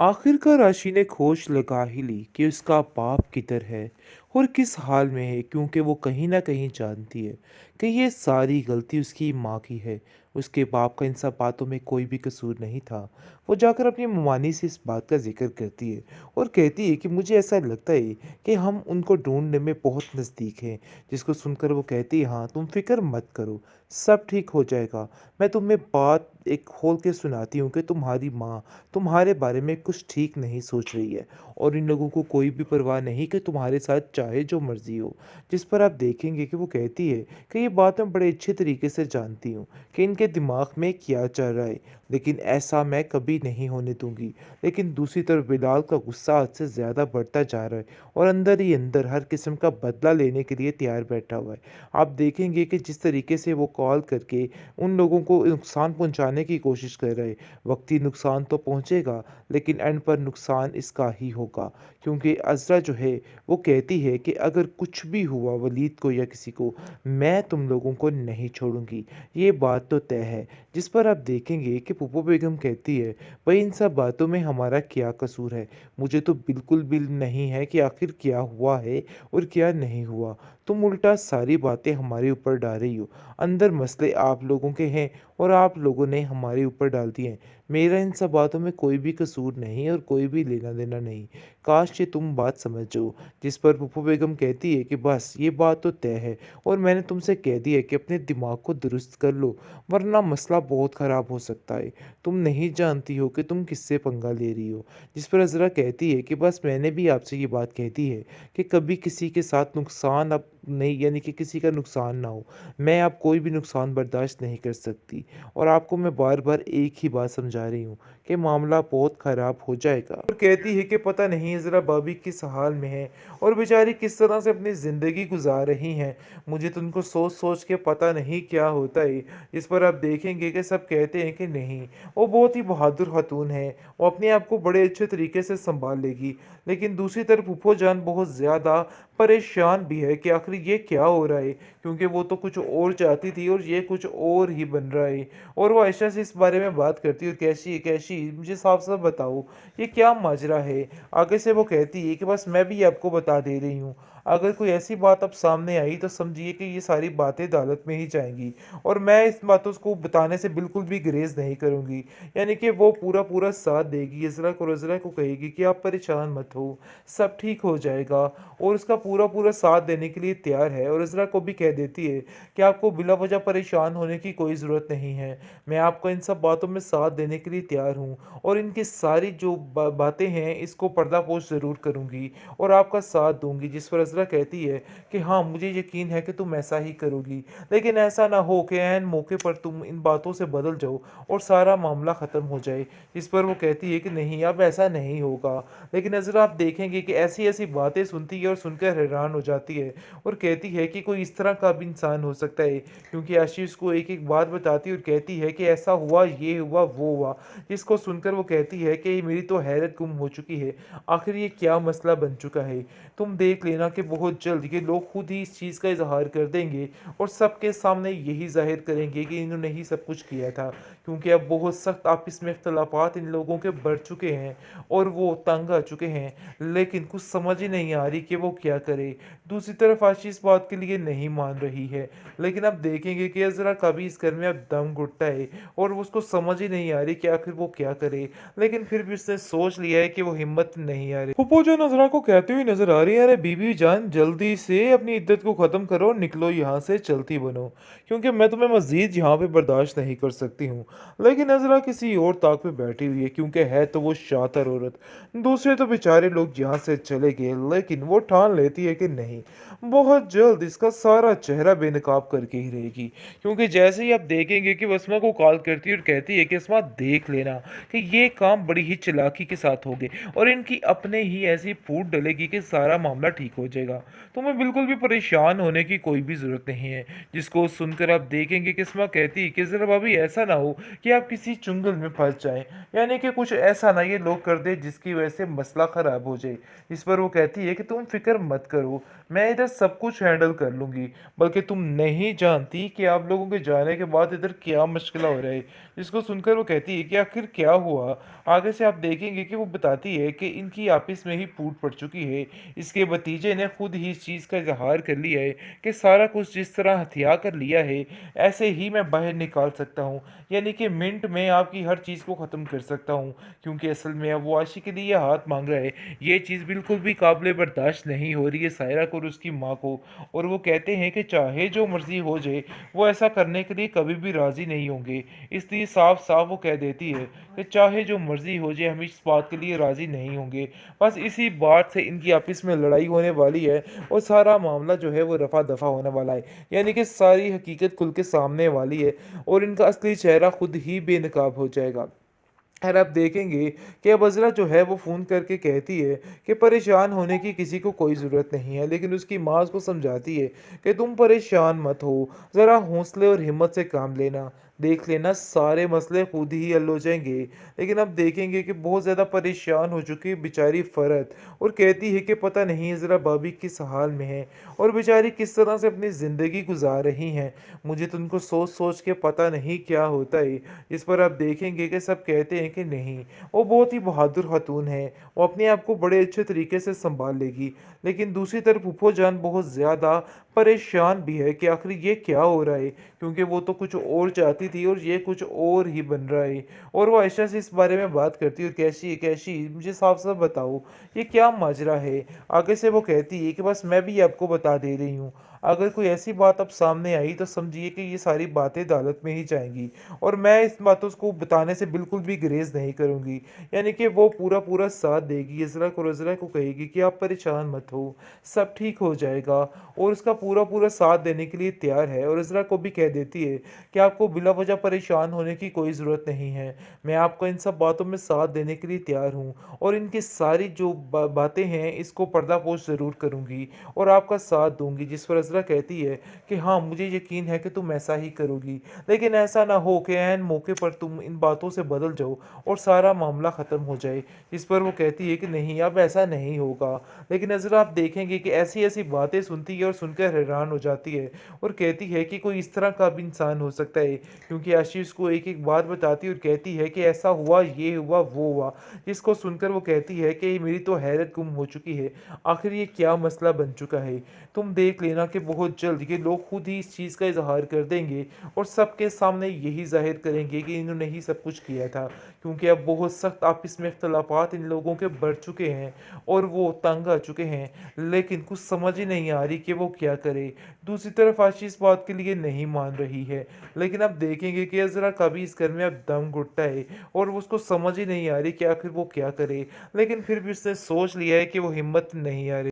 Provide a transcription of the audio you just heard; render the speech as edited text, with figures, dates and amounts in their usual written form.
आखिरकार राशि ने खोज लगा ही ली कि उसका बाप किधर है और किस हाल में है, क्योंकि वो कहीं ना कहीं जानती है कि ये सारी गलती उसकी माँ की है। उसके बाप का इन सब बातों में कोई भी कसूर नहीं था। वो जाकर अपनी ममानी से इस बात का जिक्र करती है और कहती है कि मुझे ऐसा लगता है कि हम उनको ढूंढने में बहुत नज़दीक हैं। जिसको सुनकर वो कहती है, हाँ तुम फिक्र मत करो, सब ठीक हो जाएगा। मैं तुम्हें बात एक खोल के सुनाती हूँ कि तुम्हारी माँ तुम्हारे बारे में कुछ ठीक नहीं सोच रही है और इन लोगों को कोई भी परवाह नहीं कि तुम्हारे साथ चाहे जो मर्जी हो। जिस पर आप देखेंगे कि वो कहती है कि ये बात मैं बड़े अच्छे तरीके से जानती हूँ कि इनके दिमाग में क्या चल रहा है, लेकिन ऐसा मैं कभी नहीं होने दूंगी। लेकिन दूसरी तरफ बिलाल का गुस्सा हद से ज़्यादा बढ़ता जा रहा है और अंदर ही अंदर हर किस्म का बदला लेने के लिए तैयार बैठा हुआ है। आप देखेंगे कि जिस तरीके से वो कॉल करके उन लोगों को नुकसान पहुंचाने की कोशिश कर रहे हैं, वक्ती नुकसान तो पहुंचेगा, लेकिन एंड पर नुकसान इसका ही होगा। क्योंकि अज़रा जो है वो कहती है कि अगर कुछ भी हुआ वलीद को या किसी को, मैं तुम लोगों को नहीं छोड़ूंगी, ये बात तो तय है। जिस पर आप देखेंगे कि पुप्पो बेगम कहती है, भाई इन सब बातों में हमारा क्या कसूर है? मुझे तो बिल्कुल भी नहीं है कि आखिर क्या हुआ है और क्या नहीं हुआ। तुम उल्टा सारी बातें हमारे ऊपर डाल रही हो। अंदर मसले आप लोगों के हैं और आप लोगों ने हमारे ऊपर डाल दिए हैं। मेरा इन सब बातों में कोई भी कसूर नहीं और कोई भी लेना देना नहीं। काश ये तुम बात समझ जाओ। जिस पर पुप्पो बेगम कहती है कि बस ये बात तो तय है और मैंने तुमसे कह दिया है कि अपने दिमाग को दुरुस्त कर लो, वरना मसला बहुत ख़राब हो सकता है। तुम नहीं जानती हो कि तुम किससे पंगा ले रही हो। जिस पर अज़रा कहती है कि बस मैंने भी आपसे ये बात कह दी है कि कभी किसी के साथ नुकसान अब नहीं, यानी कि किसी का नुकसान ना हो। मैं अब कोई भी नुकसान बर्दाश्त नहीं कर सकती और आपको मैं बार-बार एक ही बात समझा रही हूँ कि मामला बहुत ख़राब हो जाएगा। और कहती है कि पता नहीं ज़रा भाभी किस हाल में है और बेचारी किस तरह से अपनी ज़िंदगी गुजार रही हैं। मुझे तो उनको सोच-सोच के पता नहीं क्या होता है। इस पर आप देखेंगे कि सब कहते हैं कि नहीं, वो बहुत ही बहादुर खातून है, वो अपने आप को बड़े अच्छे तरीके से सँभाल लेगी। लेकिन दूसरी तरफ फूफो जान बहुत ज़्यादा परेशान भी है कि आखिर ये क्या हो रहा है, क्योंकि वो तो कुछ और चाहती थी और ये कुछ और ही बन रहा है। और वो आयशा से इस बारे में बात करती है और कैसी कैसी मुझे साफ साफ बताओ, ये क्या माजरा है। आगे से वो कहती है कि बस मैं भी आपको बता दे रही हूँ, अगर कोई ऐसी बात अब सामने आई तो समझिए कि ये सारी बातें अदालत में ही जाएंगी और मैं इस बातों को बताने से बिल्कुल भी गुरेज नहीं करूँगी। यानी कि वो पूरा पूरा साथ देगी, इज़रा को रज़रा को कहेगी कि आप परेशान मत हो, सब ठीक हो जाएगा, और उसका पूरा पूरा साथ देने के लिए तैयार है। और इज़रा को भी कह देती है कि आपको बिला वजह परेशान होने की कोई ज़रूरत नहीं है, मैं आपको इन सब बातों में साथ देने के लिए तैयार हूँ और इनकी सारी जो बातें हैं इसको पर्दापोश ज़रूर करूँगी और आपका साथ दूँगी। जिस पर अज़रा कहती है कि हाँ, मुझे यकीन है कि तुम ऐसा ही करोगी, लेकिन ऐसा ना हो कि ऐन मौके पर तुम इन बातों से बदल जाओ और सारा मामला ख़त्म हो जाए। इस पर वो कहती है कि नहीं, अब ऐसा नहीं होगा। लेकिन अज़रा आप देखेंगे कि ऐसी-ऐसी बातें सुनती है और सुनकर हैरान हो जाती है और कहती है कि कोई इस तरह का भी इंसान हो सकता है, क्योंकि आशीष को एक-एक बात बताती है और कहती है कि ऐसा हुआ, ये हुआ, वो हुआ। जिसको सुनकर वो कहती है कि मेरी तो हैरत गुम हो चुकी है, आखिर ये क्या मसला बन चुका है। तुम देख लेना कि बहुत जल्द ये लोग खुद ही इस चीज़ का इज़हार कर देंगे और सबके सामने यही ज़ाहिर करेंगे कि इन्होंने ही सब कुछ किया था, क्योंकि अब बहुत सख्त आपस में इख्तलाफात इन लोगों के बढ़ चुके हैं और वो तंग आ चुके हैं। लेकिन कुछ समझ ही नहीं आ रही कि वो क्या करे। दूसरी तरफ आशी इस बात के लिए नहीं मान रही है, लेकिन अब देखेंगे कि अज़रा का भी इस घर में अब दम घुटता है और उसको समझ ही नहीं आ रही कि आखिर वो क्या करे। लेकिन फिर भी उसने सोच लिया है कि वो हिम्मत नहीं आ रही। फूफो जो नजरा को कहती हुई नजर आ रही है, अरे बीबी जान जल्दी से अपनी इद्दत को ख़त्म करो, निकलो यहाँ से, चलती बनो, क्योंकि मैं तुम्हें मज़ीद यहाँ पे बर्दाश्त नहीं कर सकती हूँ। लेकिन नजरा किसी और ताक पे बैठी हुई है, क्योंकि है तो वो शातिर औरत। दूसरे तो बेचारे लोग यहाँ से चले गए, लेकिन वो ठान लेती है कि नहीं, बहुत जल्द इसका सारा चेहरा बेनकाब करके ही रहेगी। क्योंकि जैसे ही आप देखेंगे कि वो अस्मा को कॉल करती है और कहती है कि अस्मा देख लेना कि ये काम बड़ी ही चालाकी के साथ हो गए और इनकी अपने ही ऐसी फूट डलेगी कि सारा मामला ठीक हो जाएगा। जाएगा। तुम्हें बिल्कुल भी परेशान होने की कोई भी ज़रूरत नहीं है। जिसको सुनकर आप देखेंगे कि इस्मा कहती है कि ज़रा भाभी ऐसा ना हो कि आप किसी चुंगल में फँस जाएँ, यानी कि कुछ ऐसा ना ये लोग कर दें जिसकी वजह से मसला ख़राब हो जाए। इस पर वो कहती है कि तुम फ़िक्र मत करो, मैं इधर सब कुछ हैंडल कर लूँगी, बल्कि तुम नहीं जानती कि आप लोगों के जाने के बाद इधर क्या मुश्किल हो रहा है। जिसको सुनकर वो कहती है कि आखिर क्या हुआ? आगे से आप देखेंगे कि वो बताती है कि इनकी आपस में ही फूट पड़ चुकी है। इसके भतीजे ने खुद ही इस चीज़ का इज़हार कर लिया है कि सारा कुछ जिस तरह हथिया कर लिया है, ऐसे ही मैं बाहर निकाल सकता हूँ। यानी कि मिनट में आपकी हर चीज़ को ख़त्म कर सकता हूँ, क्योंकि असल में अब वो आशी के लिए ये हाथ माँग रहा है। ये चीज़ बिल्कुल भी काबिल बर्दाश्त नहीं हो रही है सायरा को और उसकी माँ को, और वो कहते हैं कि चाहे जो मर्ज़ी हो जाए, वो ऐसा करने के लिए कभी भी राज़ी नहीं होंगे। इसलिए साफ-साफ वो कह देती है कि चाहे जो मर्ज़ी हो जाए, हम इस बात के लिए राज़ी नहीं होंगे। बस इसी बात से इनकी आपस में लड़ाई होने वाली है और सारा मामला जो है वो रफ़ा-दफ़ा होने वाला है। यानी कि सारी हकीकत खुल के सामने वाली है और इनका असली चेहरा खुद ही बेनकाब हो जाएगा। खैर आप देखेंगे कि अब अज़रा जो है वो फ़ोन करके कहती है कि परेशान होने की किसी को कोई ज़रूरत नहीं है, लेकिन उसकी माँ उसको समझाती है कि तुम परेशान मत हो, ज़रा हौसले और हिम्मत से काम लेना, देख लेना सारे मसले खुद ही हल हो जाएंगे। लेकिन अब देखेंगे कि बहुत ज़्यादा परेशान हो चुकी है बेचारी फ़रत, और कहती है कि पता नहीं ज़रा भाभी किस हाल में है और बेचारी किस तरह से अपनी ज़िंदगी गुजार रही हैं। मुझे तो उनको सोच सोच के पता नहीं क्या होता है। इस पर आप देखेंगे कि सब कहते हैं कि नहीं, वो बहुत ही बहादुर खातून है, वो अपने आप को बड़े अच्छे तरीके से सँभाल लेगी। लेकिन दूसरी तरफ फूफो जान बहुत ज़्यादा परेशान भी है कि आखिर ये क्या हो रहा है, क्योंकि वो तो कुछ और चाहती थी और ये कुछ और ही बन रहा है। और वो आयशा से इस बारे में बात करती है और कैसी कैसी मुझे साफ-साफ बताओ, ये क्या माजरा है? आगे से वो कहती है कि बस मैं भी आपको बता दे रही हूँ, अगर कोई ऐसी बात अब सामने आई तो समझिए कि ये सारी बातें अदालत में ही जाएँगी और मैं इस बातों को बताने से बिल्कुल भी गुरेज़ नहीं करूँगी। यानी कि वो पूरा-पूरा साथ देगी, इज़रा को रज़रा को कहेगी कि आप परेशान मत हो, सब ठीक हो जाएगा, और उसका पूरा-पूरा साथ देने के लिए तैयार है, और इज़रा को भी कह देती है कि आपको बिला वजह परेशान होने की कोई ज़रूरत नहीं है। मैं आपको इन सब बातों में साथ देने के लिए तैयार हूँ और इनकी सारी जो बातें हैं इसको पर्दापोश ज़रूर करूँगी और आपका साथ दूँगी। जिस पर इज़रा कहती है कि हाँ, मुझे यकीन है कि तुम ऐसा ही करोगी। लेकिन ऐसा ना हो कि ऐन मौके पर तुम इन बातों से बदल जाओ और सारा मामला ख़त्म हो जाए। इस पर वो कहती है कि नहीं, अब ऐसा नहीं होगा। लेकिन नज़र आप देखेंगे कि ऐसी-ऐसी बातें सुनती है और सुनकर हैरान हो जाती है और कहती है कि कोई इस तरह का भी इंसान हो सकता है, क्योंकि आशीष को एक-एक बात बताती है और कहती है कि ऐसा हुआ, ये हुआ, वो हुआ। जिसको सुनकर वो कहती है कि मेरी तो हैरत गुम हो चुकी है। आखिर ये क्या मसला बन चुका है? तुम देख लेना कि बहुत जल्द ये लोग खुद ही इस चीज़ का इज़हार कर देंगे और सबके सामने यही ज़ाहिर करेंगे कि इन्होंने ही सब कुछ किया था। क्योंकि अब बहुत सख्त आपस में इख्तलाफात इन लोगों के बढ़ चुके हैं और वो तंग आ चुके हैं, लेकिन कुछ समझ ही नहीं आ रही कि वो क्या करे। दूसरी तरफ आशी इस बात के लिए नहीं मान रही है, लेकिन अब देखेंगे कि अज़रा का भी इस घर में अब दम घुटता है और उसको समझ ही नहीं आ रही कि आखिर वो क्या करे। लेकिन फिर भी उसने सोच लिया है कि वो हिम्मत नहीं हारे।